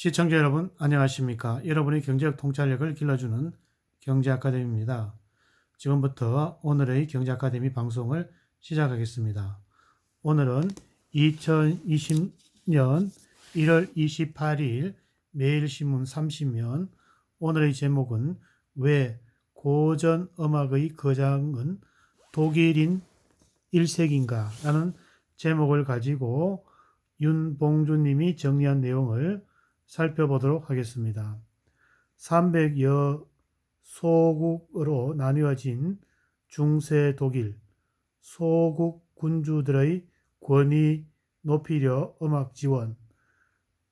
시청자 여러분 안녕하십니까? 여러분의 경제적 통찰력을 길러주는 경제아카데미입니다. 지금부터 오늘의 경제아카데미 방송을 시작하겠습니다. 오늘은 2020년 1월 28일 매일신문 30면, 오늘의 제목은 왜 고전음악의 거장은 독일인 1세기인가 라는 제목을 가지고 윤봉준님이 정리한 내용을 살펴보도록 하겠습니다. 300여 소국으로 나뉘어진 중세 독일, 소국 군주들의 권위 높이려 음악 지원,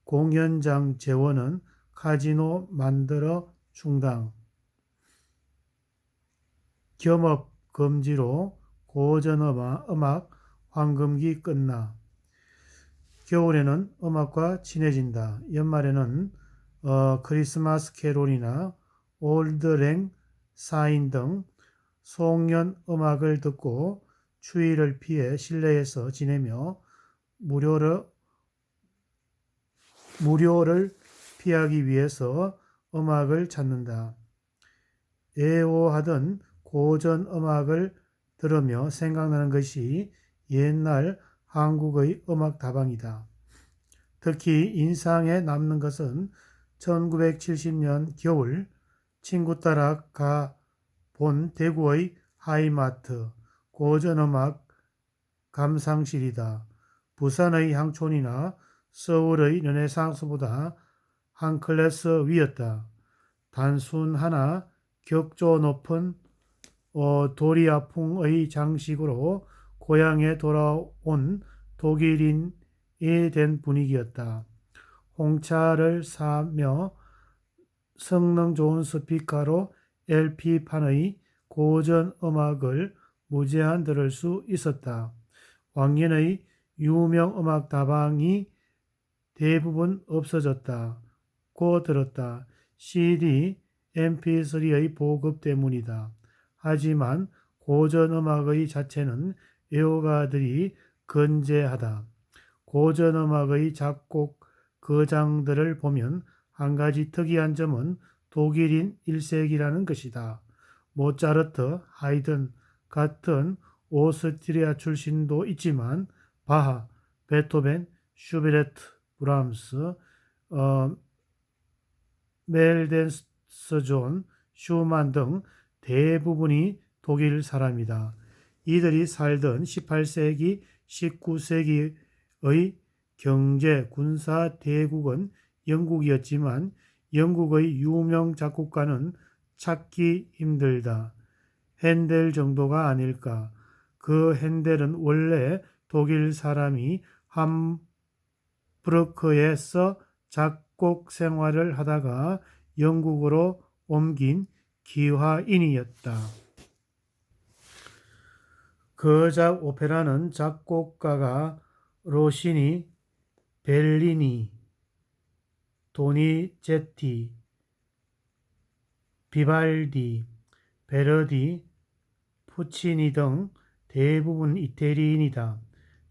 공연장 재원은 카지노 만들어 충당, 겸업 금지로 고전음악 황금기 끝나, 겨울에는 음악과 친해진다. 연말에는 크리스마스 캐롤이나 올드랭 사인 등 송년 음악을 듣고 추위를 피해 실내에서 지내며 무료를 피하기 위해서 음악을 찾는다. 애호하던 고전 음악을 들으며 생각나는 것이 옛날 한국의 음악 다방이다. 특히 인상에 남는 것은 1970년 겨울 친구 따라 가 본 대구의 하이마트 고전음악 감상실이다. 부산의 향촌이나 서울의 르네상스보다 한 클래스 위였다. 단순하나 격조 높은 도리아풍의 장식으로 고향에 돌아온 독일인이 된 분위기였다. 홍차를 사며 성능 좋은 스피커로 LP판의 고전 음악을 무제한 들을 수 있었다. 왕년의 유명 음악 다방이 대부분 없어졌다고 들었다. CD, MP3의 보급 때문이다. 하지만 고전 음악의 자체는 애호가들이 건재하다. 고전 음악의 작곡 거장들을 보면 한 가지 특이한 점은 독일인 1세기라는 것이다. 모차르트, 하이든 같은 오스트리아 출신도 있지만 바하, 베토벤, 슈베르트, 브람스, 멜덴스존, 슈만 등 대부분이 독일 사람이다. 이들이 살던 18세기, 19세기의 경제, 군사 대국은 영국이었지만 영국의 유명 작곡가는 찾기 힘들다. 핸델 정도가 아닐까. 그 핸델은 원래 독일 사람이 함부르크에서 작곡 생활을 하다가 영국으로 옮긴 기화인이었다. 거작 오페라는 작곡가가 로시니, 벨리니, 도니제티, 비발디, 베르디, 푸치니 등 대부분 이태리인이다.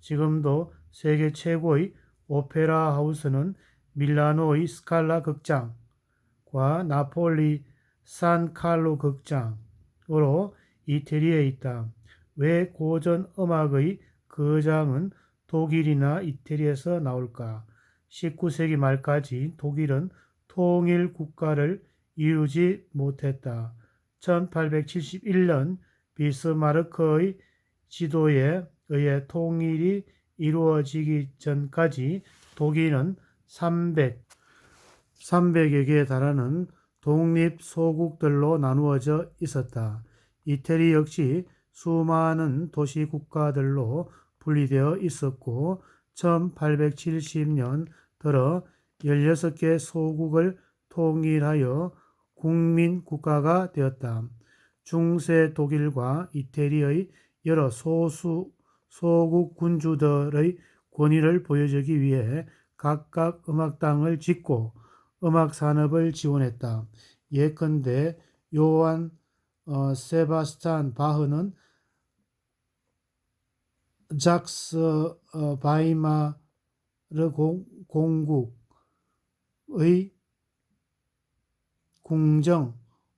지금도 세계 최고의 오페라 하우스는 밀라노의 스칼라 극장과 나폴리 산칼로 극장으로 이태리에 있다. 왜 고전 음악의 거장은 독일이나 이태리에서 나올까? 19세기 말까지 독일은 통일 국가를 이루지 못했다. 1871년 비스마르크의 지도에 의해 통일이 이루어지기 전까지 독일은 300여 개에 달하는 독립 소국들로 나누어져 있었다. 이태리 역시 수많은 도시 국가들로 분리되어 있었고 1870년 들어 16개 소국을 통일하여 국민 국가가 되었다. 중세 독일과 이태리의 여러 소국 군주들의 권위를 보여주기 위해 각각 음악당을 짓고 음악 산업을 지원했다. 예컨대 요한 세바스찬 바흐는 작스 바이마르 공국 궁정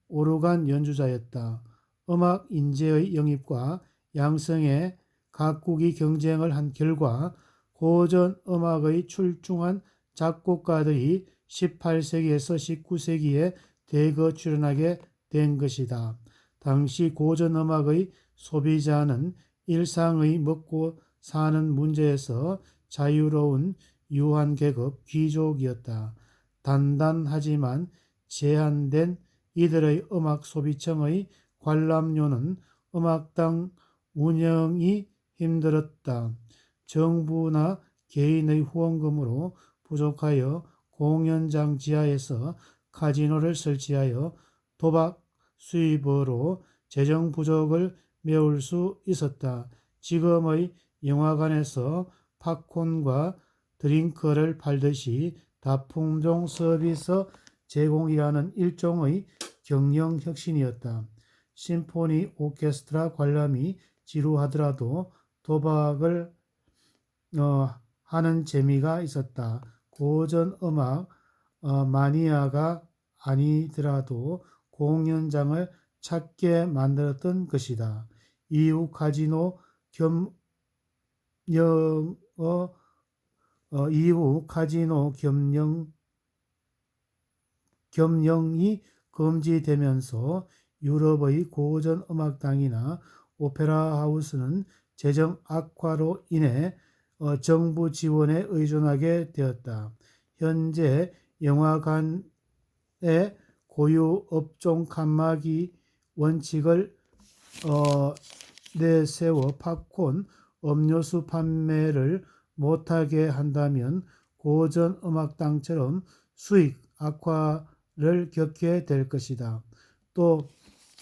오르간 연주자였다. 음악 인재의 영입과 양성에 각국이 경쟁을 한 결과 고전 음악의 출중한 작곡가들이 18세기에서 19세기에 대거 출연하게 된 것이다. 당시 고전 음악의 소비자는 일상의 먹고 사는 문제에서 자유로운 유한계급 귀족이었다. 단단하지만 제한된 이들의 음악 소비층의 관람료는 음악당 운영이 힘들었다. 정부나 개인의 후원금으로 부족하여 공연장 지하에서 카지노를 설치하여 도박 수입으로 재정 부족을 메울 수 있었다. 지금의 영화관에서 팝콘과 드링크를 팔듯이 다품종 서비스 제공이라는 일종의 경영 혁신이었다. 심포니 오케스트라 관람이 지루하더라도 도박을 하는 재미가 있었다. 고전 음악 마니아가 아니더라도 공연장을 찾게 만들었던 것이다. 이후 카지노 겸영이 금지되면서 유럽의 고전 음악당이나 오페라 하우스는 재정 악화로 인해 정부 지원에 의존하게 되었다. 현재 영화관의 고유 업종 칸막이 원칙을 내세워 팝콘, 음료수 판매를 못하게 한다면 고전 음악당처럼 수익 악화를 겪게 될 것이다. 또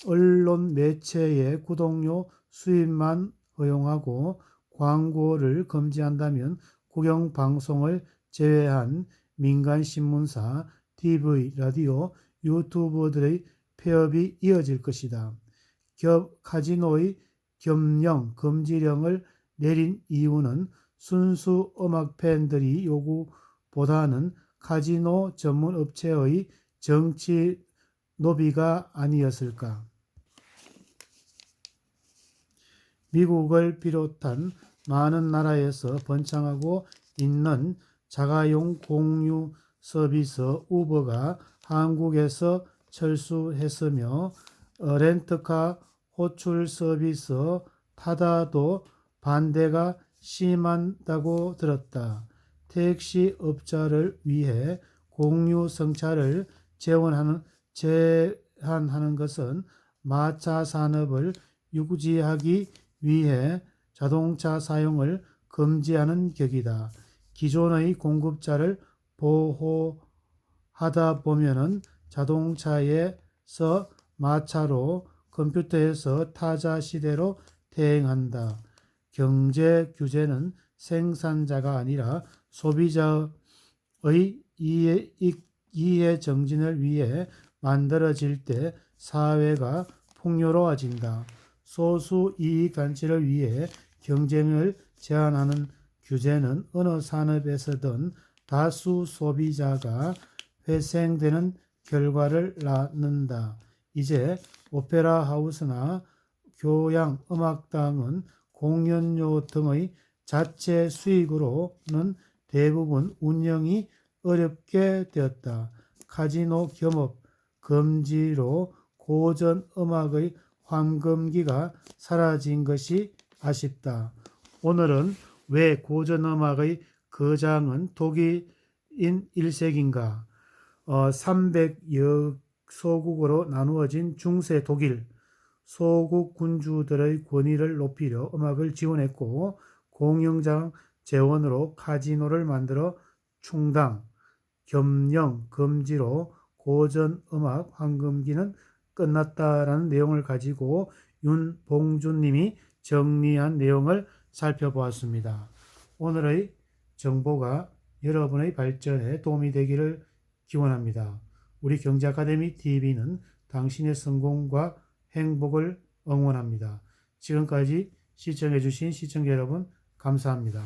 언론 매체의 구독료 수입만 허용하고 광고를 금지한다면 국영방송을 제외한 민간신문사, TV, 라디오, 유튜브들의 폐업이 이어질 것이다. 카지노의 겸영 금지령을 내린 이유는 순수 음악 팬들이 요구보다는 카지노 전문 업체의 정치 노비가 아니었을까. 미국을 비롯한 많은 나라에서 번창하고 있는 자가용 공유 서비스 우버가 한국에서 철수했으며 렌트카 호출 서비스 타다도 반대가 심한다고 들었다. 택시 업자를 위해 공유 승차를 제한하는 것은 마차 산업을 유지하기 위해 자동차 사용을 금지하는 격이다. 기존의 공급자를 보호하다 보면은 자동차에서 마차로, 컴퓨터에서 타자 시대로 대행한다. 경제 규제는 생산자가 아니라 소비자의 이해 정진을 위해 만들어질 때 사회가 풍요로워진다. 소수 이익단체를 위해 경쟁을 제한하는 규제는 어느 산업에서든 다수 소비자가 회생되는 결과를 낳는다. 이제 오페라 하우스나 교향 음악당은 공연료 등의 자체 수익으로는 대부분 운영이 어렵게 되었다. 카지노 겸업 금지로 고전 음악의 황금기가 사라진 것이 아쉽다. 오늘은 왜 고전 음악의 거장은 독일인 1세기인가? 300여 소국으로 나누어진 중세 독일 소국 군주들의 권위를 높이려 음악을 지원했고 공영장 재원으로 카지노를 만들어 충당, 겸영, 금지로 고전 음악 황금기는 끝났다라는 내용을 가지고 윤봉준님이 정리한 내용을 살펴보았습니다. 오늘의 정보가 여러분의 발전에 도움이 되기를 기원합니다. 우리 경제아카데미 TV는 당신의 성공과 행복을 응원합니다. 지금까지 시청해주신 시청자 여러분 감사합니다.